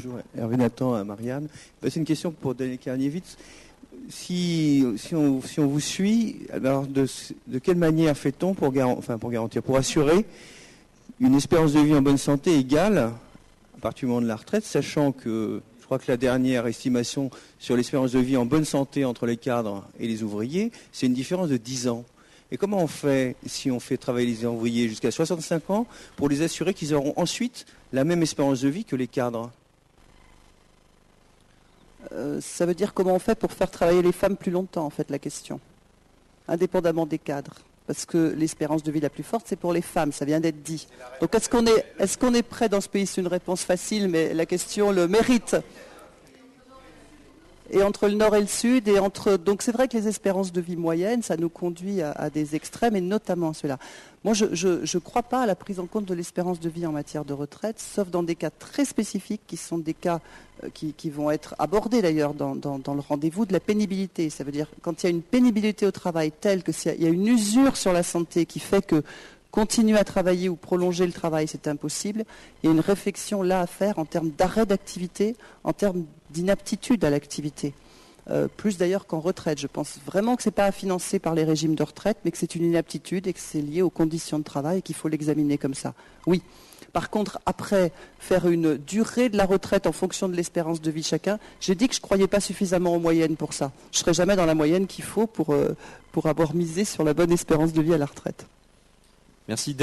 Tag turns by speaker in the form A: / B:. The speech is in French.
A: Bonjour Hervé Nathan à Marianne. C'est une question pour Daniel Karniewicz. Si on vous suit, alors de quelle manière fait-on pour garantir, pour assurer une espérance de vie en bonne santé égale à partir du moment de la retraite, sachant que je crois que la dernière estimation sur l'espérance de vie en bonne santé entre les cadres et les ouvriers, c'est une différence de 10 ans. Et comment on fait si on fait travailler les ouvriers jusqu'à 65 ans pour les assurer qu'ils auront ensuite la même espérance de vie que les cadres ?
B: Ça veut dire comment on fait pour faire travailler les femmes plus longtemps, en fait, la question. Indépendamment des cadres. Parce que l'espérance de vie la plus forte, c'est pour les femmes, ça vient d'être dit. Donc est-ce qu'on est prêt dans ce pays? C'est une réponse facile, mais la question le mérite. Et entre le nord et le sud, donc c'est vrai que les espérances de vie moyennes, ça nous conduit à des extrêmes, et notamment ceux-là. Moi, je ne crois pas à la prise en compte de l'espérance de vie en matière de retraite, sauf dans des cas très spécifiques, qui sont des cas qui vont être abordés d'ailleurs dans le rendez-vous de la pénibilité. Ça veut dire quand il y a une pénibilité au travail telle que s'il y a une usure sur la santé qui fait que continuer à travailler ou prolonger le travail, c'est impossible. Il y a une réflexion là à faire en termes d'arrêt d'activité, en termes d'inaptitude à l'activité. Plus d'ailleurs qu'en retraite. Je pense vraiment que ce n'est pas à financer par les régimes de retraite, mais que c'est une inaptitude et que c'est lié aux conditions de travail et qu'il faut l'examiner comme ça. Oui. Par contre, après, faire une durée de la retraite en fonction de l'espérance de vie de chacun, j'ai dit que je ne croyais pas suffisamment aux moyennes pour ça. Je ne serai jamais dans la moyenne qu'il faut pour avoir misé sur la bonne espérance de vie à la retraite.
C: Merci.